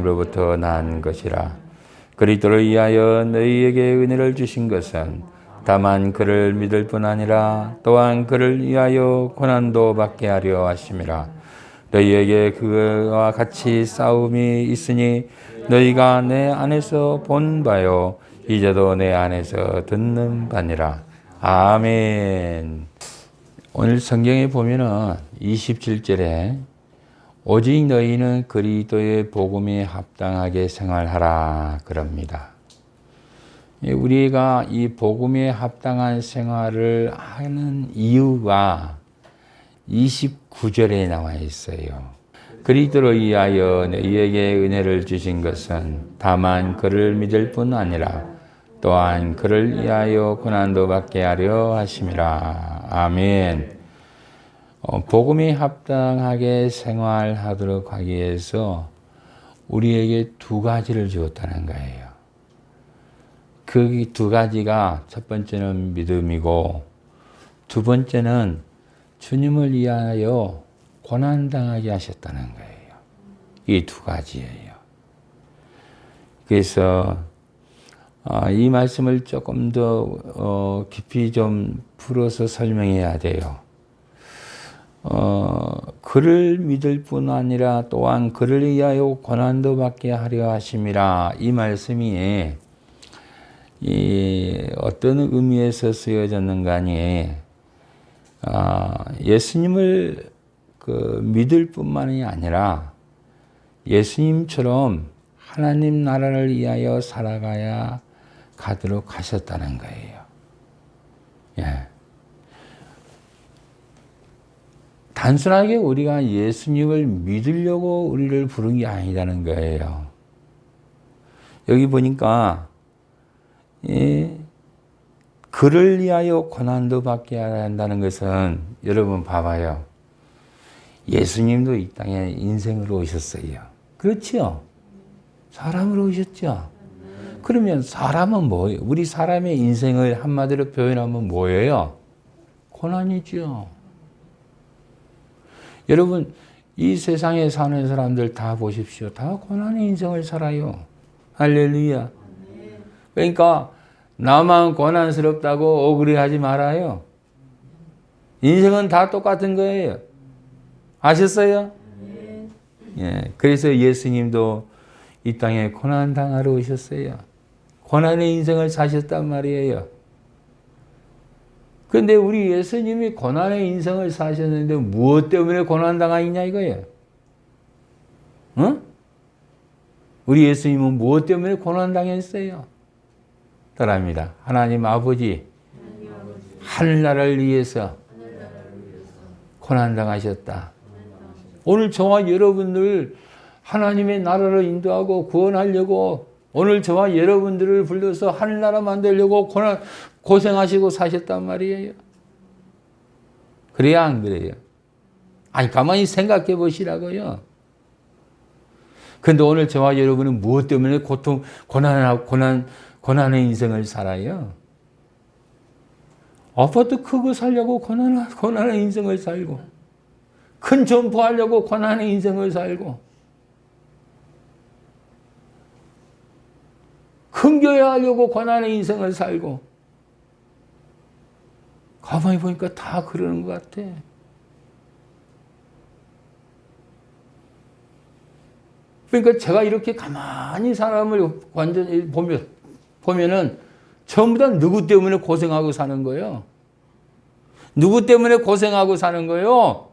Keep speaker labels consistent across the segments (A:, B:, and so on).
A: 로부터 난 것이라. 그리스도를 위하여 너희에게 은혜를 주신 것은 다만 그를 믿을 뿐 아니라 또한 그를 위하여 고난도 받게 하려 하심이라. 너희에게 그와 같이 싸움이 있으니 너희가 내 안에서 본 바요 이제도 내 안에서 듣는 바니라. 아멘. 오늘 성경에 보면은 27절에 오직 너희는 그리스도의 복음에 합당하게 생활하라 그럽니다. 우리가 이 복음에 합당한 생활을 하는 이유가 29절에 나와 있어요. 그리스도를 위하여 너희에게 은혜를 주신 것은 다만 그를 믿을 뿐 아니라 또한 그를 위하여 고난도 받게 하려 하심이라. 아멘. 복음에 합당하게 생활하도록 하기 위해서 우리에게 두 가지를 주었다는 거예요. 그 두 가지가 첫 번째는 믿음이고 두 번째는 주님을 위하여 고난당하게 하셨다는 거예요. 이 두 가지예요. 그래서 이 말씀을 조금 더 깊이 좀 풀어서 설명해야 돼요. 그를 믿을 뿐 아니라 또한 그를 위하여 고난도 받게 하려 하심이라. 이 말씀이 어떤 의미에서 쓰여졌는가 하니 예수님을 믿을 뿐만이 아니라 예수님처럼 하나님 나라를 위하여 살아가야 가도록 하셨다는 거예요. 예. 단순하게 우리가 예수님을 믿으려고 우리를 부른 게 아니라는 거예요. 여기 보니까 그를 위하여 고난도 받게 해야 한다는 것은 여러분 봐봐요. 예수님도 이 땅에 인생으로 오셨어요. 그렇죠? 사람으로 오셨죠? 그러면 사람은 뭐예요? 우리 사람의 인생을 한마디로 표현하면 뭐예요? 고난이죠. 여러분, 이 세상에 사는 사람들 다 보십시오. 다 고난의 인생을 살아요. 할렐루야. 그러니까 나만 고난스럽다고 억울해하지 말아요. 인생은 다 똑같은 거예요. 아셨어요? 예. 그래서 예수님도 이 땅에 고난 당하러 오셨어요. 고난의 인생을 사셨단 말이에요. 그런데 우리 예수님이 고난의 인생을 사셨는데 무엇 때문에 고난 당하느냐 이거예요. 응? 우리 예수님은 무엇 때문에 고난 당했어요? 따라합니다. 하나님 아버지 하늘나라를 위해서 고난 당하셨다. 오늘 저와 여러분들 하나님의 나라를 인도하고 구원하려고 오늘 저와 여러분들을 불러서 하늘나라 만들려고 고생하시고 사셨단 말이에요. 그래야 안 그래요? 아니 가만히 생각해 보시라고요. 그런데 오늘 저와 여러분은 무엇 때문에 고난의 인생을 살아요? 아파트 크고 살려고 고난의 인생을 살고 큰 점포하려고 고난의 인생을 살고 큰 교회 하려고 고난의 인생을 살고 가만히 보니까 다 그러는 것 같아. 그러니까 제가 이렇게 가만히 사람을 완전히 보면은 전부 다 누구 때문에 고생하고 사는 거예요? 누구 때문에 고생하고 사는 거예요?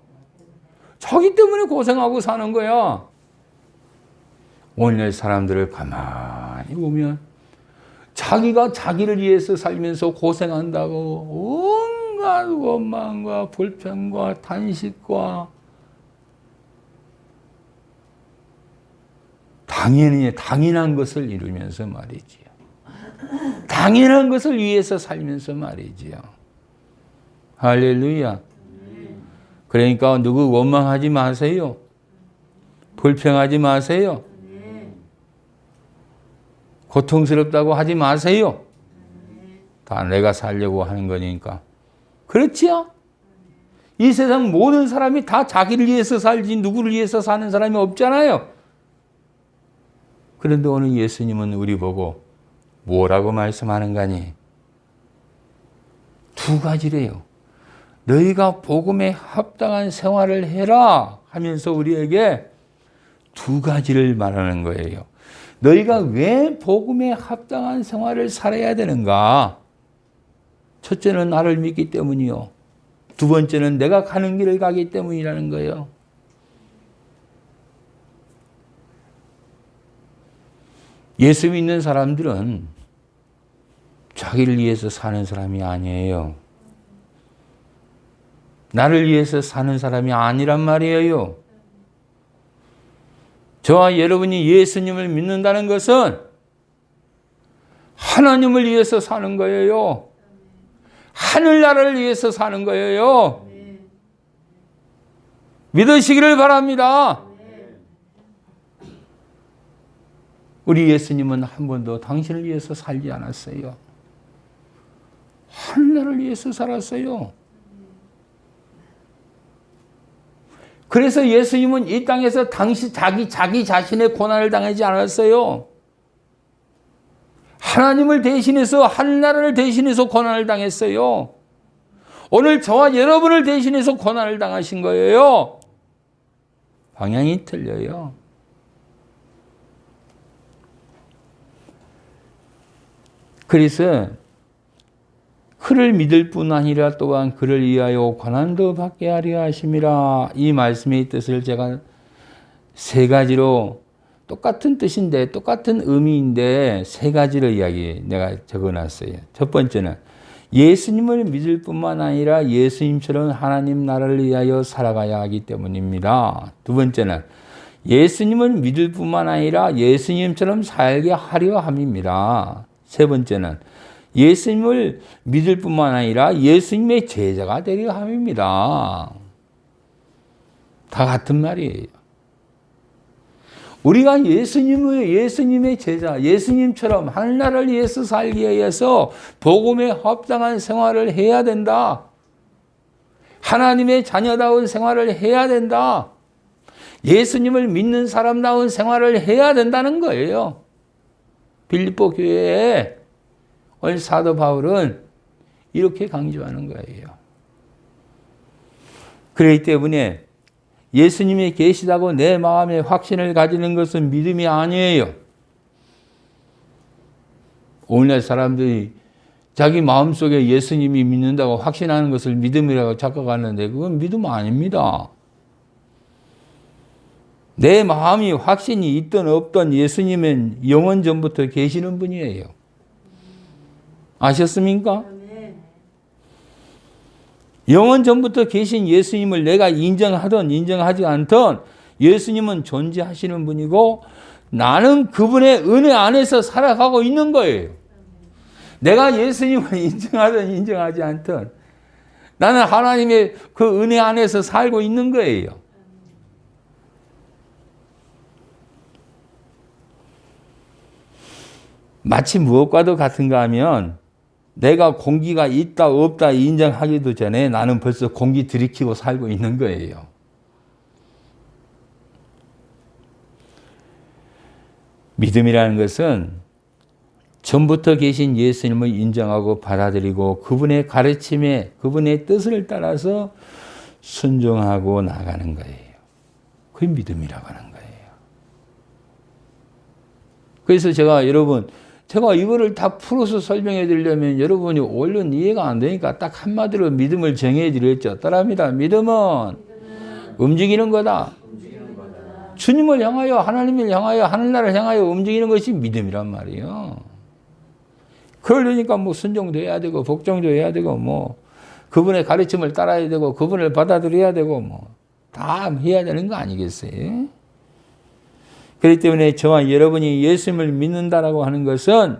A: 자기 때문에 고생하고 사는 거야. 오늘 사람들을 가만히 보면 자기가 자기를 위해서 살면서 고생한다고 온갖 원망과 불평과 탄식과 당연한 것을 이루면서 말이지요. 당연한 것을 위해서 살면서 말이지요. 할렐루야. 그러니까 누구 원망하지 마세요. 불평하지 마세요. 고통스럽다고 하지 마세요. 다 내가 살려고 하는 거니까. 그렇지요? 이 세상 모든 사람이 다 자기를 위해서 살지 누구를 위해서 사는 사람이 없잖아요. 그런데 오늘 예수님은 우리 보고 뭐라고 말씀하는가니? 두 가지래요. 너희가 복음에 합당한 생활을 해라 하면서 우리에게 두 가지를 말하는 거예요. 너희가 왜 복음에 합당한 생활을 살아야 되는가? 첫째는 나를 믿기 때문이요. 두 번째는 내가 가는 길을 가기 때문이라는 거예요. 예수 믿는 사람들은 자기를 위해서 사는 사람이 아니에요. 나를 위해서 사는 사람이 아니란 말이에요. 저와 여러분이 예수님을 믿는다는 것은 하나님을 위해서 사는 거예요. 하늘나라를 위해서 사는 거예요. 믿으시기를 바랍니다. 우리 예수님은 한 번도 당신을 위해서 살지 않았어요. 하늘나라를 위해서 살았어요. 그래서 예수님은 이 땅에서 자기 자신의 고난을 당하지 않았어요. 하나님을 대신해서 하늘나라를 대신해서 고난을 당했어요. 오늘 저와 여러분을 대신해서 고난을 당하신 거예요. 방향이 틀려요. 그래서 그를 믿을 뿐 아니라 또한 그를 위하여 고난도 받게 하려 하심이라. 이 말씀의 뜻을 제가 세 가지로 똑같은 뜻인데 똑같은 의미인데 세 가지로 내가 적어놨어요. 첫 번째는 예수님을 믿을 뿐만 아니라 예수님처럼 하나님 나라를 위하여 살아가야 하기 때문입니다. 두 번째는 예수님을 믿을 뿐만 아니라 예수님처럼 살게 하려 함입니다. 세 번째는 예수님을 믿을 뿐만 아니라 예수님의 제자가 되려 함입니다. 다 같은 말이에요. 우리가 예수님의 제자, 예수님처럼 하늘나라를 위해서 살기 위해서 복음에 합당한 생활을 해야 된다. 하나님의 자녀다운 생활을 해야 된다. 예수님을 믿는 사람다운 생활을 해야 된다는 거예요. 빌립보 교회에 오늘 사도 바울은 이렇게 강조하는 거예요. 그렇기 때문에 예수님이 계시다고 내 마음에 확신을 가지는 것은 믿음이 아니에요. 오늘날 사람들이 자기 마음속에 예수님이 믿는다고 확신하는 것을 믿음이라고 착각하는데 그건 믿음 아닙니다. 내 마음이 확신이 있든 없든 예수님은 영원 전부터 계시는 분이에요. 아셨습니까? 영원 전부터 계신 예수님을 내가 인정하든 인정하지 않든 예수님은 존재하시는 분이고 나는 그분의 은혜 안에서 살아가고 있는 거예요. 내가 예수님을 인정하든 인정하지 않든 나는 하나님의 그 은혜 안에서 살고 있는 거예요. 마치 무엇과도 같은가 하면 내가 공기가 있다 없다 인정하기도 전에 나는 벌써 공기 들이키고 살고 있는 거예요. 믿음이라는 것은 전부터 계신 예수님을 인정하고 받아들이고 그분의 가르침에 그분의 뜻을 따라서 순종하고 나가는 거예요. 그게 믿음이라고 하는 거예요. 그래서 제가 이거를 다 풀어서 설명해 드리려면 여러분이 얼른 이해가 안 되니까 딱 한마디로 믿음을 정해 드렸죠. 따라합니다. 믿음은 움직이는 거다. 주님을 향하여 하나님을 향하여 하늘나라를 향하여 움직이는 것이 믿음이란 말이에요. 그러니까 뭐 순종도 해야 되고 복종도 해야 되고 뭐 그분의 가르침을 따라야 되고 그분을 받아들여야 되고 뭐 다 해야 되는 거 아니겠어요? 그렇기 때문에 저와 여러분이 예수님을 믿는다라고 하는 것은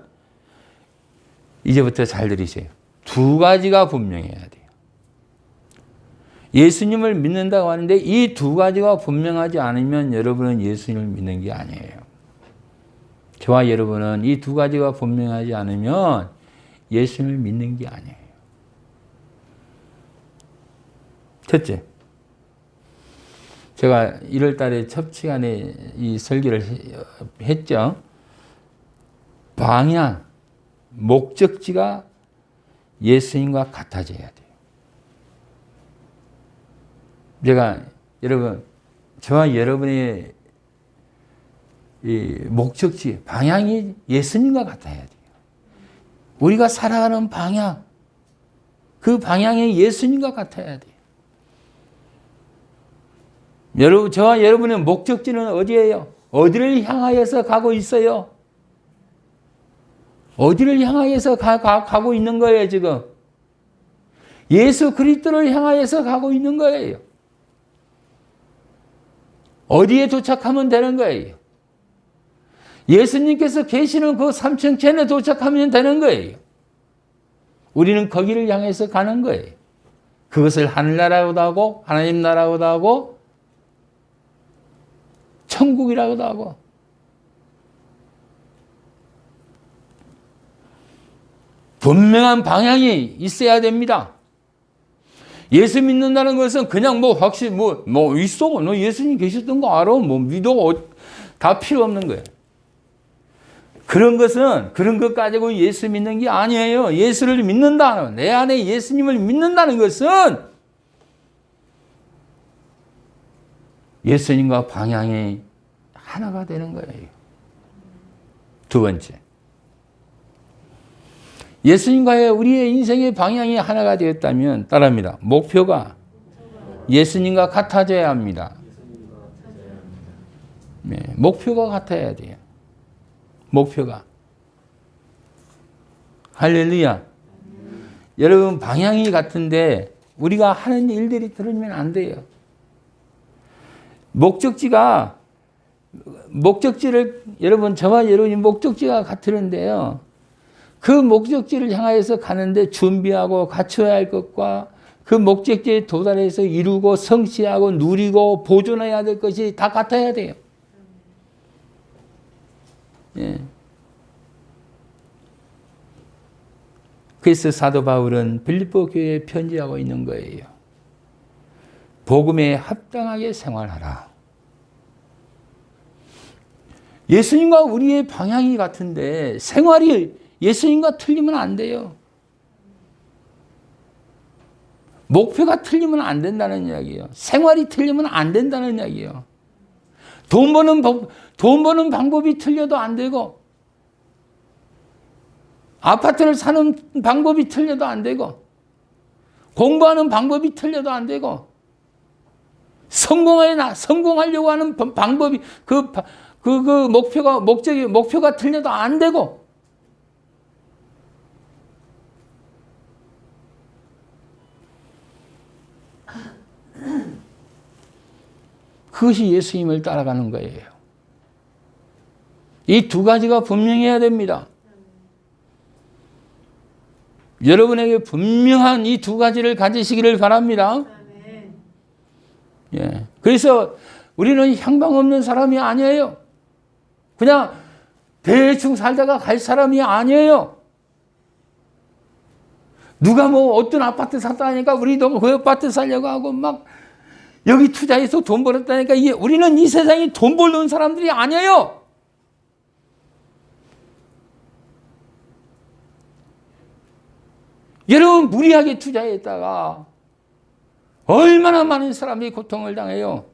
A: 이제부터 잘 들으세요. 두 가지가 분명해야 돼요. 예수님을 믿는다고 하는데 이 두 가지가 분명하지 않으면 여러분은 예수님을 믿는 게 아니에요. 저와 여러분은 이 두 가지가 분명하지 않으면 예수님을 믿는 게 아니에요. 첫째, 제가 1월 달에 첫 시간에 이 설교를 했죠. 방향, 목적지가 예수님과 같아져야 돼요. 제가 여러분, 저와 여러분의 이 목적지, 방향이 예수님과 같아야 돼요. 우리가 살아가는 방향, 그 방향이 예수님과 같아야 돼요. 여러분, 저와 여러분의 목적지는 어디예요? 어디를 향하여서 가고 있어요? 어디를 향하여서 가고 있는 거예요, 지금? 예수 그리스도를 향하여서 가고 있는 거예요. 어디에 도착하면 되는 거예요? 예수님께서 계시는 그 삼층천에 도착하면 되는 거예요. 우리는 거기를 향해서 가는 거예요. 그것을 하늘나라고도 하고 하나님 나라고도 하고 천국이라고도 하고. 분명한 방향이 있어야 됩니다. 예수 믿는다는 것은 그냥 확실히 있어. 너 예수님 계셨던 거 알아. 믿어. 다 필요 없는 거예요. 그런 것 가지고 예수 믿는 게 아니에요. 예수를 믿는다. 내 안에 예수님을 믿는다는 것은 예수님과 방향이 하나가 되는 거예요. 두 번째. 예수님과의 우리의 인생의 방향이 하나가 되었다면 따라합니다. 목표가 예수님과 같아져야 합니다. 네, 목표가 같아야 돼요. 목표가. 할렐루야. 여러분 방향이 같은데 우리가 하는 일들이 들으면 안 돼요. 목적지를 여러분 저와 여러분이 목적지가 같으는데요. 그 목적지를 향하여서 가는데 준비하고 갖춰야 할 것과 그 목적지에 도달해서 이루고 성취하고 누리고 보존해야 될 것이 다 같아야 돼요. 예. 그래서 사도 바울은 빌립보 교회에 편지하고 있는 거예요. 복음에 합당하게 생활하라. 예수님과 우리의 방향이 같은데 생활이 예수님과 틀리면 안 돼요. 목표가 틀리면 안 된다는 이야기예요. 생활이 틀리면 안 된다는 이야기예요. 돈 버는 방법이 틀려도 안 되고, 아파트를 사는 방법이 틀려도 안 되고, 공부하는 방법이 틀려도 안 되고, 성공하려고 하는 방법이, 목표가 틀려도 안 되고, 그것이 예수님을 따라가는 거예요. 이 두 가지가 분명해야 됩니다. 여러분에게 분명한 이 두 가지를 가지시기를 바랍니다. 예. 그래서 우리는 향방 없는 사람이 아니에요. 그냥 대충 살다가 갈 사람이 아니에요. 누가 어떤 아파트 샀다 하니까 우리도 그 아파트 살려고 하고 막 여기 투자해서 돈 벌었다니까 우리는 이 세상에 돈 벌는 사람들이 아니에요. 여러분 무리하게 투자했다가 얼마나 많은 사람이 고통을 당해요.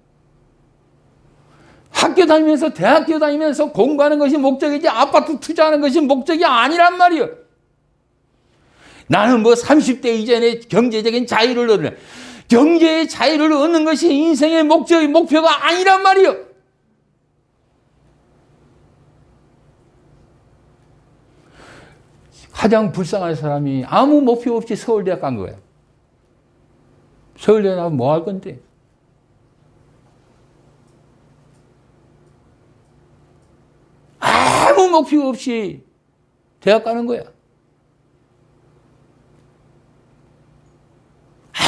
A: 학교 다니면서 대학교 다니면서 공부하는 것이 목적이지 아파트 투자하는 것이 목적이 아니란 말이에요. 나는 30대 이전에 경제적인 자유를 얻는 경제의 자유를 얻는 것이 인생의 목표가 아니란 말이에요. 가장 불쌍한 사람이 아무 목표 없이 서울대학 간 거예요. 서울대 나가면 뭐 할 건데? 아무 목표 없이 대학 가는 거야.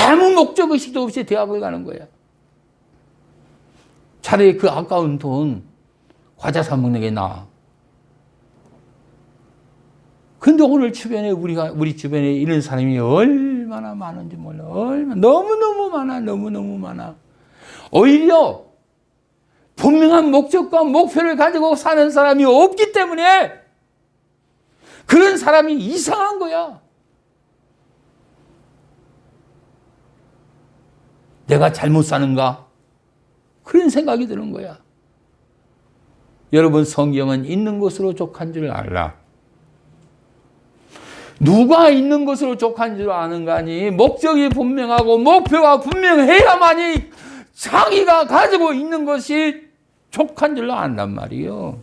A: 아무 목적의식도 없이 대학을 가는 거야. 차라리 그 아까운 돈 과자 사 먹는 게 나아. 근데 오늘 주변에 우리 주변에 이런 사람이 얼마나 많은지 몰라. 너무너무 많아. 오히려 분명한 목적과 목표를 가지고 사는 사람이 없기 때문에 그런 사람이 이상한 거야. 내가 잘못 사는가? 그런 생각이 드는 거야. 여러분, 성경은 있는 것으로 족한 줄 알라. 누가 있는 것으로 족한 줄 아는가니? 목적이 분명하고 목표가 분명해야만이 자기가 가지고 있는 것이 족한 줄로 안단 말이에요.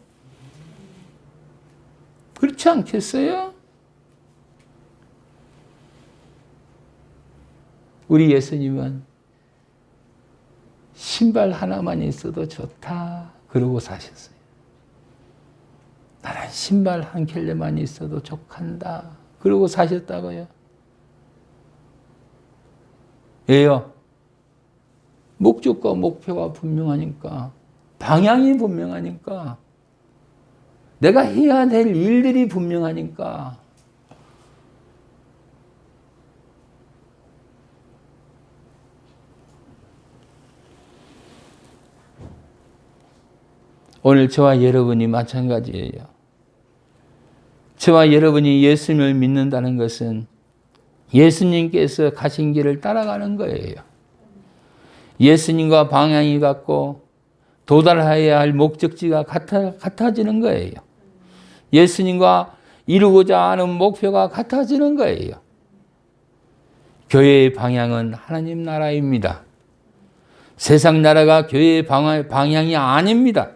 A: 그렇지 않겠어요? 우리 예수님은 신발 하나만 있어도 좋다 그러고 사셨어요. 나는 신발 한 켤레만 있어도 족한다 그러고 사셨다고요. 왜요? 목적과 목표가 분명하니까, 방향이 분명하니까, 내가 해야 될 일들이 분명하니까. 오늘 저와 여러분이 마찬가지예요. 저와 여러분이 예수님을 믿는다는 것은 예수님께서 가신 길을 따라가는 거예요. 예수님과 방향이 같고 도달해야 할 목적지가 같아지는 거예요. 예수님과 이루고자 하는 목표가 같아지는 거예요. 교회의 방향은 하나님 나라입니다. 세상 나라가 교회의 방향이 아닙니다.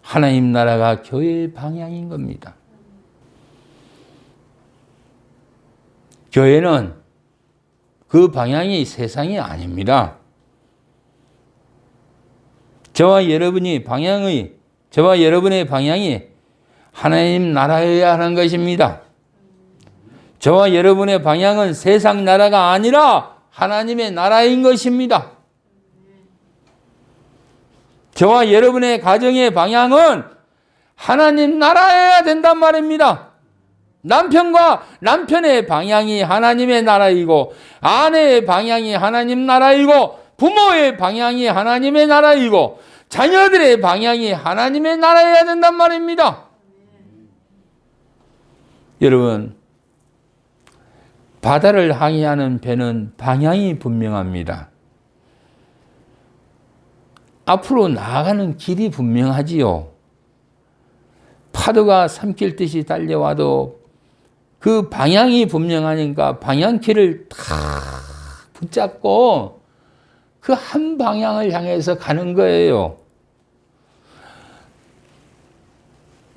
A: 하나님 나라가 교회의 방향인 겁니다. 교회는 그 방향이 세상이 아닙니다. 저와 여러분의 방향이 하나님 나라여야 하는 것입니다. 저와 여러분의 방향은 세상 나라가 아니라 하나님의 나라인 것입니다. 저와 여러분의 가정의 방향은 하나님 나라여야 된단 말입니다. 남편과 남편의 방향이 하나님의 나라이고, 아내의 방향이 하나님 나라이고, 부모의 방향이 하나님의 나라이고, 자녀들의 방향이 하나님의 나라여야 된단 말입니다. 여러분, 바다를 항해하는 배는 방향이 분명합니다. 앞으로 나아가는 길이 분명하지요. 파도가 삼킬 듯이 달려와도 그 방향이 분명하니까 방향키를 다 붙잡고 그 한 방향을 향해서 가는 거예요.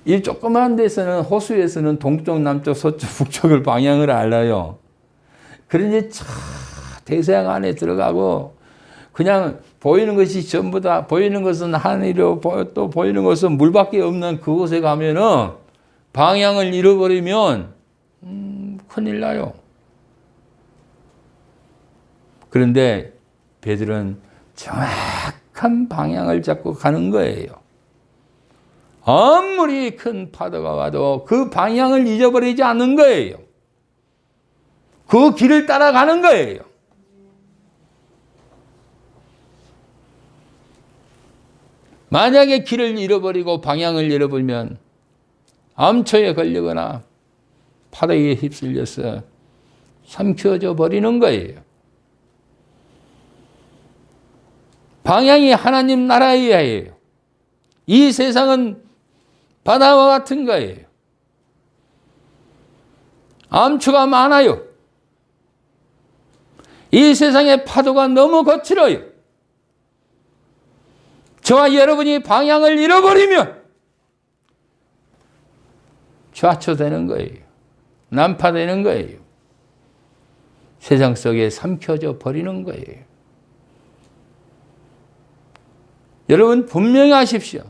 A: 이 조그만 데서는, 호수에서는 동쪽, 남쪽, 서쪽, 북쪽을 방향을 알아요. 그런데 대서양 안에 들어가고 그냥 보이는 것이 전부 다, 보이는 것은 하늘이고 또 보이는 것은 물밖에 없는 그곳에 가면은 방향을 잃어버리면 큰일 나요. 그런데 배들은 정확한 방향을 잡고 가는 거예요. 아무리 큰 파도가 와도 그 방향을 잊어버리지 않는 거예요. 그 길을 따라가는 거예요. 만약에 길을 잃어버리고 방향을 잃어버리면 암초에 걸리거나 파도에 휩쓸려서 삼켜져 버리는 거예요. 방향이 하나님 나라여야 해요. 이 세상은 바다와 같은 거예요. 암초가 많아요. 이 세상의 파도가 너무 거칠어요. 저와 여러분이 방향을 잃어버리면 좌초되는 거예요. 난파되는 거예요. 세상 속에 삼켜져 버리는 거예요. 여러분 분명히 하십시오.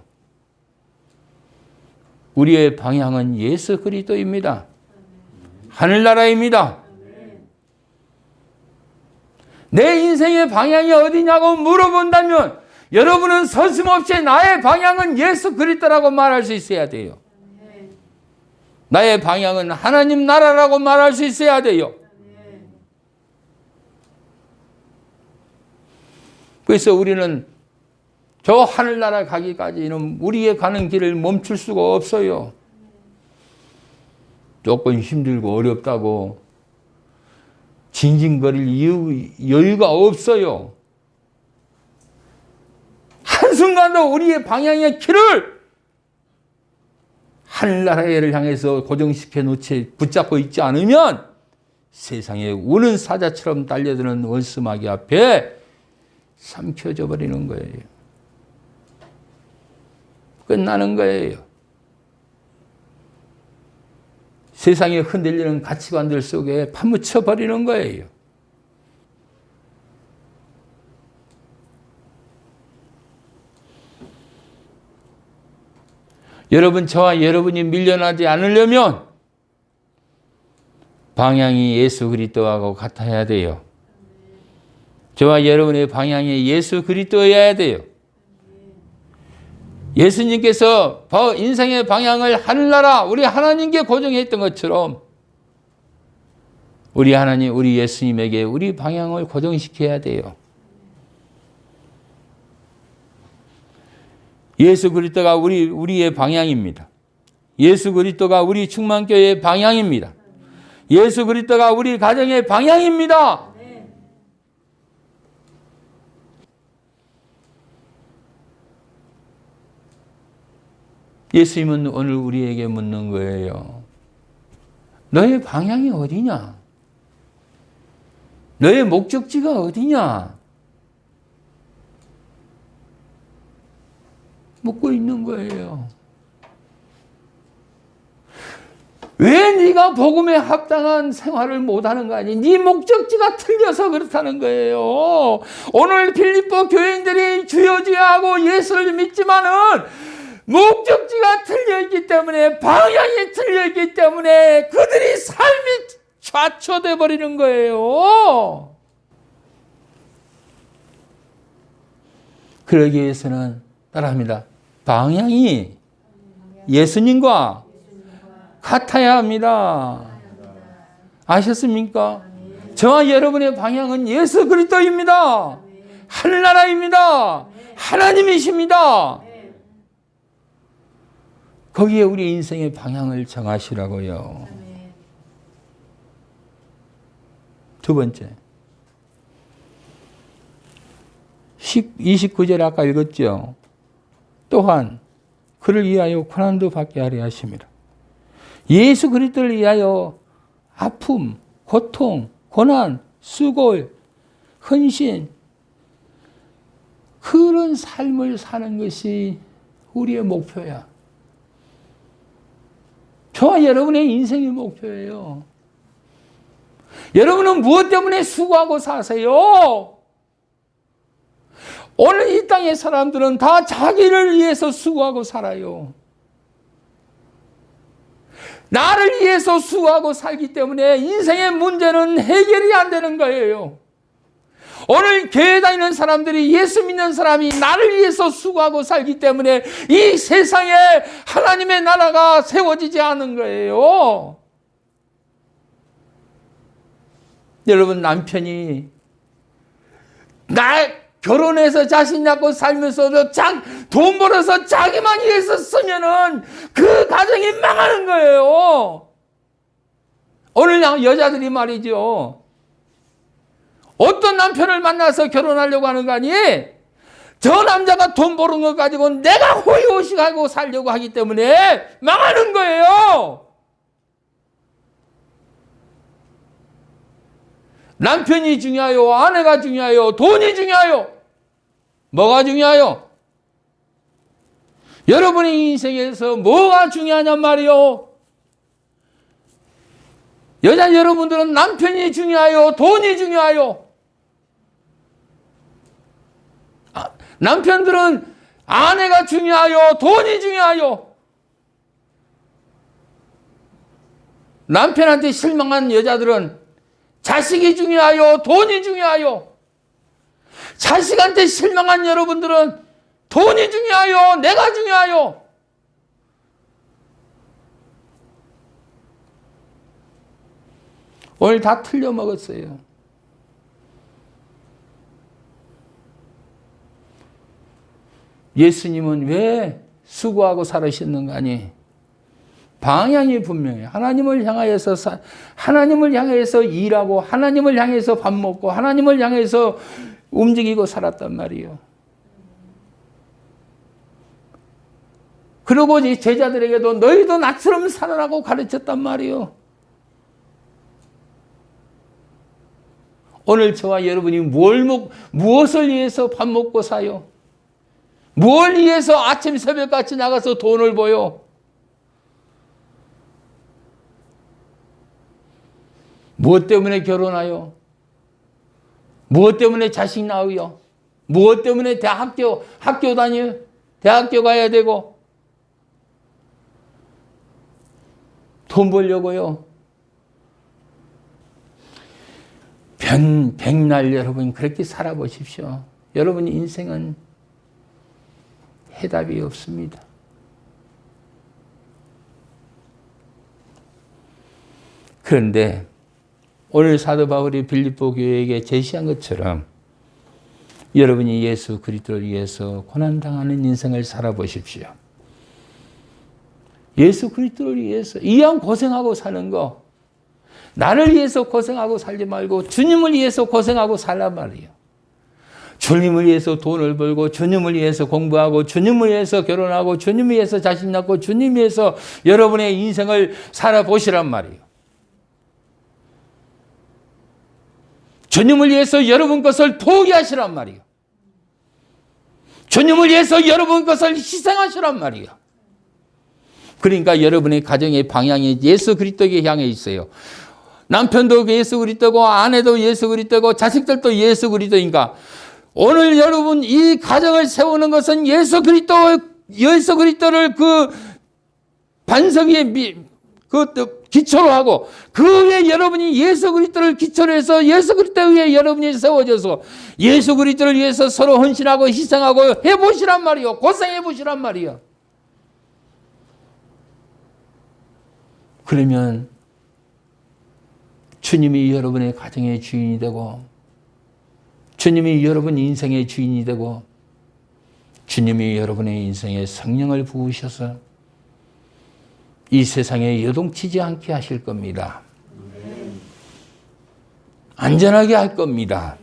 A: 우리의 방향은 예수 그리스도입니다. 하늘나라입니다. 내 인생의 방향이 어디냐고 물어본다면 여러분은 서슴없이 나의 방향은 예수 그리스도라고 말할 수 있어야 돼요. 나의 방향은 하나님 나라라고 말할 수 있어야 돼요. 그래서 우리는 저 하늘나라 가기까지는 우리의 가는 길을 멈출 수가 없어요. 조금 힘들고 어렵다고 징징거릴 여유가 없어요. 한순간도 우리의 방향의 길을 하늘나라를 향해서 고정시켜 놓지 붙잡고 있지 않으면 세상에 우는 사자처럼 달려드는 원수마귀 앞에 삼켜져 버리는 거예요. 끝나는 거예요. 세상에 흔들리는 가치관들 속에 파묻혀 버리는 거예요. 여러분, 저와 여러분이 밀려나지 않으려면 방향이 예수 그리스도하고 같아야 돼요. 저와 여러분의 방향이 예수 그리스도여야 돼요. 예수님께서 인생의 방향을 하늘나라 우리 하나님께 고정했던 것처럼 우리 하나님, 우리 예수님에게 우리 방향을 고정시켜야 돼요. 예수 그리스도가 우리의 방향입니다. 예수 그리스도가 우리 충만교회의 방향입니다. 예수 그리스도가 우리 가정의 방향입니다. 예수님은 오늘 우리에게 묻는 거예요. 너의 방향이 어디냐? 너의 목적지가 어디냐? 묻고 있는 거예요. 왜 네가 복음에 합당한 생활을 못하는 거 아니? 네 목적지가 틀려서 그렇다는 거예요. 오늘 필리포 교인들이 주여 주여 하고 예수를 믿지만은 목적지가 틀려있기 때문에 방향이 틀려있기 때문에 그들이 삶이 좌초돼 버리는 거예요. 그러기 위해서는 따라합니다. 방향이 예수님과 같아야 합니다. 아셨습니까? 저와 여러분의 방향은 예수 그리스도입니다. 하늘나라입니다. 하나님이십니다. 거기에 우리 인생의 방향을 정하시라고요. 두 번째, 29절 아까 읽었죠. 또한 그를 위하여 고난도 받게 하려 하심이라. 예수 그리스도를 위하여 아픔, 고통, 고난, 수고, 헌신, 그런 삶을 사는 것이 우리의 목표야. 저와 여러분의 인생의 목표예요. 여러분은 무엇 때문에 수고하고 사세요? 오늘 이 땅의 사람들은 다 자기를 위해서 수고하고 살아요. 나를 위해서 수고하고 살기 때문에 인생의 문제는 해결이 안 되는 거예요. 오늘 교회 다니는 사람들이 예수 믿는 사람이 나를 위해서 수고하고 살기 때문에 이 세상에 하나님의 나라가 세워지지 않은 거예요. 여러분, 남편이 결혼해서 자식 낳고 살면서도 돈 벌어서 자기만 위해서 쓰면은 그 가정이 망하는 거예요. 오늘 여자들이 말이죠. 어떤 남편을 만나서 결혼하려고 하는 거 아니? 저 남자가 돈 버는 거 가지고 내가 호의호식하고 살려고 하기 때문에 망하는 거예요. 남편이 중요해요? 아내가 중요해요? 돈이 중요해요? 뭐가 중요해요? 여러분의 인생에서 뭐가 중요하냔 말이요? 여자 여러분들은 남편이 중요해요? 돈이 중요해요? 남편들은 아내가 중요해요? 돈이 중요해요? 남편한테 실망한 여자들은 자식이 중요해요? 돈이 중요해요? 자식한테 실망한 여러분들은 돈이 중요해요? 내가 중요해요? 오늘 다 틀려 먹었어요. 예수님은 왜 수고하고 살으셨는가 하니? 방향이 분명해요. 하나님을 향해서 일하고 하나님을 향해서 밥 먹고 하나님을 향해서 움직이고 살았단 말이에요. 그리고 이 제자들에게도 너희도 나처럼 살아라고 가르쳤단 말이에요. 오늘 저와 여러분이 무엇을 위해서 밥 먹고 사요? 무엇을 위해서 아침 새벽같이 나가서 돈을 벌어요? 무엇 때문에 결혼하요? 무엇 때문에 자식 낳아요? 무엇 때문에 학교 다녀요? 대학교 가야 되고 돈 벌려고요. 백날 여러분 그렇게 살아보십시오. 여러분 인생은 해답이 없습니다. 그런데 오늘 사도 바울이 빌립보 교회에게 제시한 것처럼 여러분이 예수 그리스도를 위해서 고난당하는 인생을 살아보십시오. 예수 그리스도를 위해서 이왕 고생하고 사는 거 나를 위해서 고생하고 살지 말고 주님을 위해서 고생하고 살란 말이에요. 주님을 위해서 돈을 벌고 주님을 위해서 공부하고 주님을 위해서 결혼하고 주님을 위해서 자식 낳고 주님을 위해서 여러분의 인생을 살아보시란 말이에요. 주님을 위해서 여러분 것을 포기하시란 말이에요. 주님을 위해서 여러분 것을 희생하시란 말이에요. 그러니까 여러분의 가정의 방향이 예수 그리스도에게 향해 있어요. 남편도 예수 그리스도고 아내도 예수 그리스도고 자식들도 예수 그리스도인가. 오늘 여러분 이 가정을 세우는 것은 예수 그리스도를 그 반석 위에 기초로 하고 그 위에 여러분이 예수 그리스도를 기초로 해서 예수 그리스도 위에 여러분이 세워져서 예수 그리스도를 위해서 서로 헌신하고 희생하고 해보시란 말이요. 고생해보시란 말이요. 그러면 주님이 여러분의 가정의 주인이 되고 주님이 여러분 인생의 주인이 되고 주님이 여러분의 인생에 성령을 부으셔서 이 세상에 요동치지 않게 하실 겁니다. 안전하게 할 겁니다.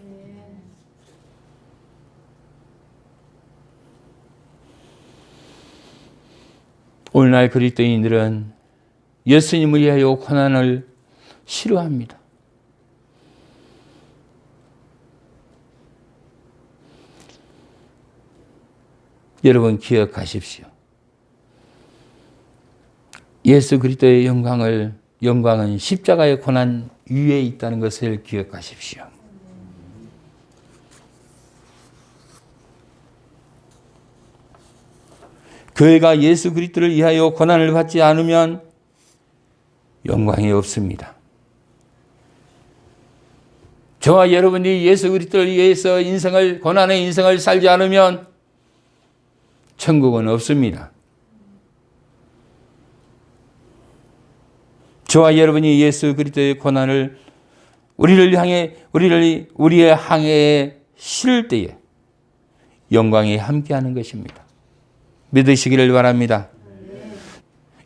A: 오늘날 그리스도인들은 예수님을 위하여 고난을 싫어합니다. 여러분 기억하십시오. 예수 그리스도의 영광은 십자가의 고난 위에 있다는 것을 기억하십시오. 교회가 예수 그리스도를 위하여 고난을 받지 않으면 영광이 없습니다. 저와 여러분이 예수 그리스도를 위해서 고난의 인생을 살지 않으면 천국은 없습니다. 저와 여러분이 예수 그리스도의 고난을 우리의 항해에 실을 때에 영광이 함께하는 것입니다. 믿으시기를 바랍니다.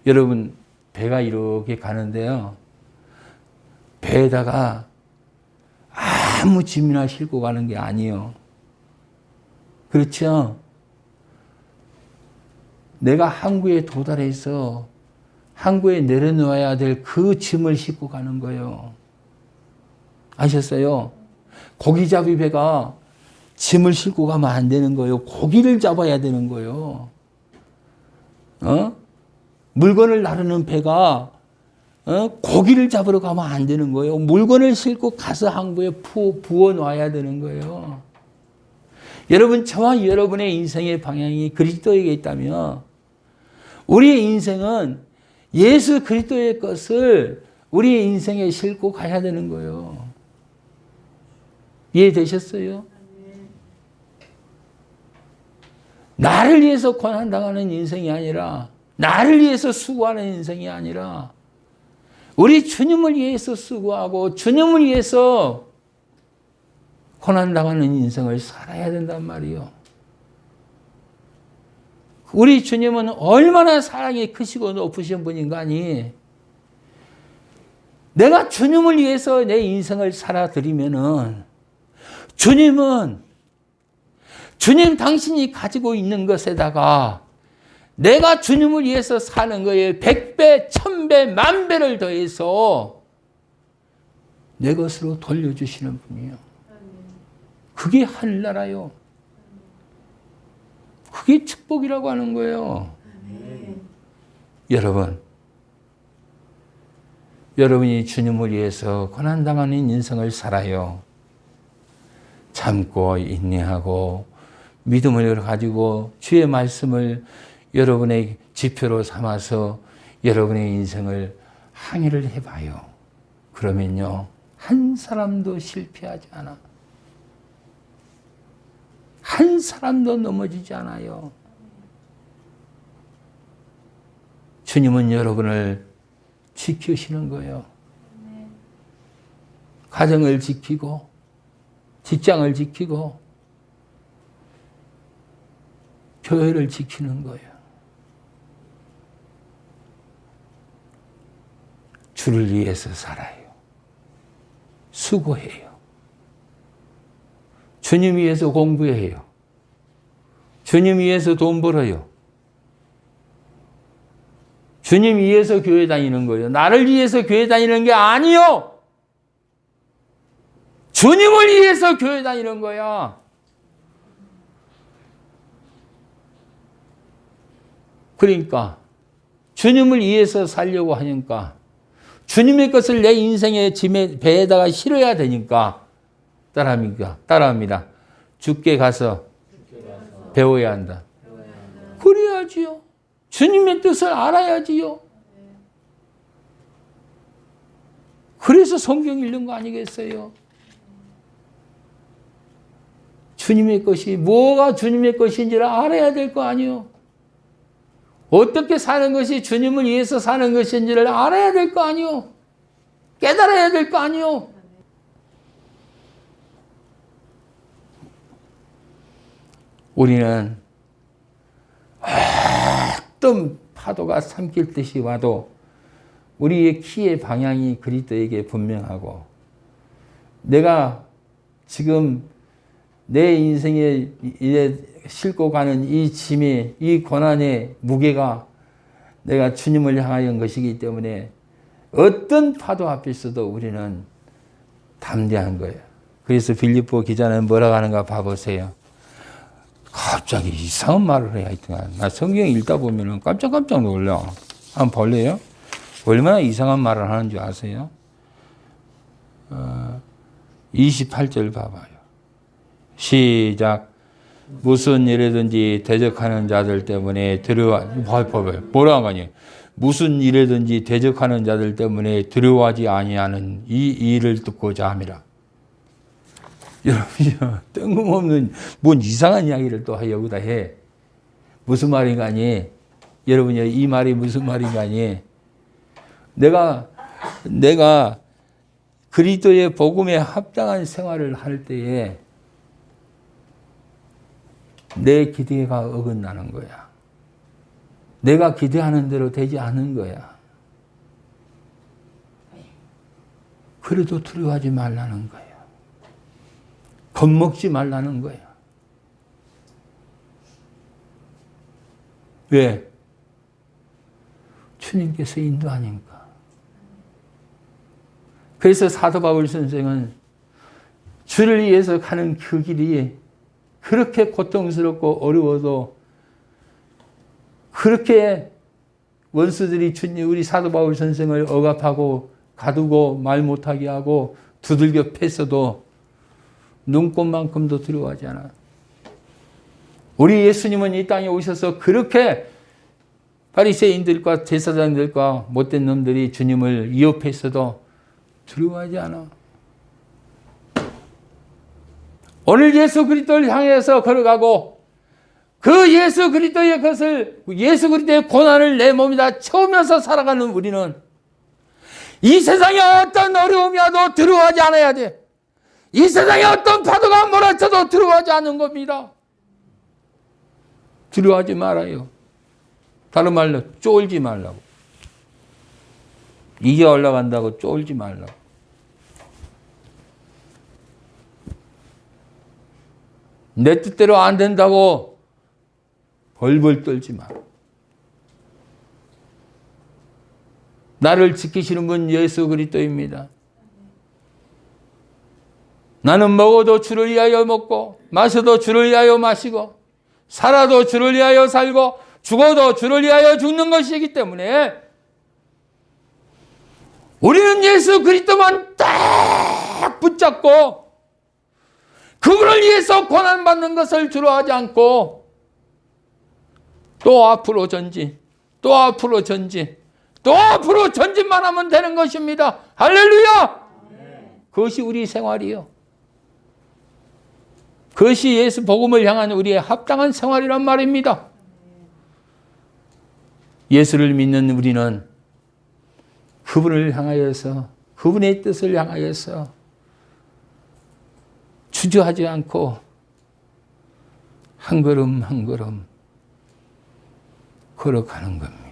A: 여러분 배가 이렇게 가는데요. 배에다가 아무 짐이나 싣고 가는 게 아니에요. 그렇죠? 내가 항구에 도달해서 항구에 내려놓아야 될 그 짐을 싣고 가는 거예요. 아셨어요? 고기잡이 배가 짐을 싣고 가면 안 되는 거예요. 고기를 잡아야 되는 거예요. 물건을 나르는 배가 고기를 잡으러 가면 안 되는 거예요. 물건을 싣고 가서 항구에 부어 놔야 되는 거예요. 여러분, 저와 여러분의 인생의 방향이 그리스도에게 있다면 우리의 인생은 예수 그리스도의 것을 우리의 인생에 싣고 가야 되는 거예요. 이해되셨어요? 나를 위해서 고난당하는 인생이 아니라 나를 위해서 수고하는 인생이 아니라 우리 주님을 위해서 수고하고 주님을 위해서 고난당하는 인생을 살아야 된단 말이에요. 우리 주님은 얼마나 사랑이 크시고 높으신 분인가니 내가 주님을 위해서 내 인생을 살아드리면은 주님은 주님 당신이 가지고 있는 것에다가 내가 주님을 위해서 사는 거에 100배, 1000배, 10,000배를 더해서 내 것으로 돌려주시는 분이에요. 그게 하늘나라요. 그게 축복이라고 하는 거예요. 여러분이 주님을 위해서 고난당하는 인생을 살아요. 참고 인내하고 믿음을 가지고 주의 말씀을 여러분의 지표로 삼아서 여러분의 인생을 항해를 해봐요. 그러면요, 한 사람도 실패하지 않아. 한 사람도 넘어지지 않아요. 주님은 여러분을 지키시는 거예요. 가정을 지키고 직장을 지키고 교회를 지키는 거예요. 주를 위해서 살아요. 수고해요. 주님 위해서 공부해요. 주님 위해서 돈 벌어요. 주님 위해서 교회 다니는 거예요. 나를 위해서 교회 다니는 게 아니요. 주님을 위해서 교회 다니는 거야. 그러니까 주님을 위해서 살려고 하니까 주님의 것을 내 인생의 짐에 배에다가 실어야 되니까 따라합니다. 죽게 가서 배워야 한다. 그래야지요. 주님의 뜻을 알아야지요. 그래서 성경 읽는 거 아니겠어요? 주님의 것이 뭐가 주님의 것인지를 알아야 될 거 아니요. 어떻게 사는 것이 주님을 위해서 사는 것인지를 알아야 될 거 아니요. 깨달아야 될 거 아니요. 우리는 어떤 파도가 삼킬 듯이 와도 우리의 키의 방향이 그리스도에게 분명하고 내가 지금 내 인생에 싣고 가는 이 짐의 이 고난의 무게가 내가 주님을 향하여 것이기 때문에 어떤 파도 앞에서도 우리는 담대한 거예요. 그래서 빌립보 기자는 뭐라고 하는가 봐보세요. 갑자기 이상한 말을 해야 하여튼 나 성경 읽다 보면 깜짝 놀라. 한번 볼래요? 얼마나 이상한 말을 하는 줄 아세요? 28절 봐봐요. 시작. 무슨 일이든지 대적하는 자들 때문에 봐봐요. 뭐라고 하니? 무슨 일이든지 대적하는 자들 때문에 두려워하지 아니하는 이 일을 듣고자 함이라. 여러분이요, 뜬금없는 뭔 이상한 이야기를 또 여기다 해. 무슨 말인가니? 여러분이 이 말이 무슨 말인가니? 내가 그리스도의 복음에 합당한 생활을 할 때에 내 기대가 어긋나는 거야. 내가 기대하는 대로 되지 않은 거야. 그래도 두려워하지 말라는 거야. 겁먹지 말라는 거야. 왜? 주님께서 인도하니까. 그래서 사도 바울 선생은 주를 위해서 가는 그 길이 그렇게 고통스럽고 어려워도 그렇게 원수들이 우리 사도 바울 선생을 억압하고 가두고 말 못하게 하고 두들겨 팼어도 눈꽃만큼도 두려워하지 않아. 우리 예수님은 이 땅에 오셔서 그렇게 바리새인들과 제사장들과 못된 놈들이 주님을 위협했어도 두려워하지 않아. 오늘 예수 그리스도를 향해서 걸어가고 그 예수 그리스도의 것을 예수 그리스도의 고난을 내 몸에다 채우면서 살아가는 우리는 이 세상에 어떤 어려움이 와도 두려워하지 않아야 돼. 이 세상에 어떤 파도가 몰아쳐도 두려워하지 않는 겁니다. 두려워하지 말아요. 다른 말로 쫄지 말라고. 이게 올라간다고 쫄지 말라고. 내 뜻대로 안 된다고 벌벌 떨지 마. 나를 지키시는 분 예수 그리스도입니다. 나는 먹어도 주를 위하여 먹고 마셔도 주를 위하여 마시고 살아도 주를 위하여 살고 죽어도 주를 위하여 죽는 것이기 때문에 우리는 예수 그리스도만 딱 붙잡고 그분을 위해서 고난받는 것을 두려워하지 않고 또 앞으로 전진, 또 앞으로 전진, 또 앞으로 전진만 하면 되는 것입니다. 할렐루야! 그것이 우리 생활이요. 그것이 예수 복음을 향한 우리의 합당한 생활이란 말입니다. 예수를 믿는 우리는 그분을 향하여서 그분의 뜻을 향하여서 주저하지 않고 한 걸음 한 걸음 걸어가는 겁니다.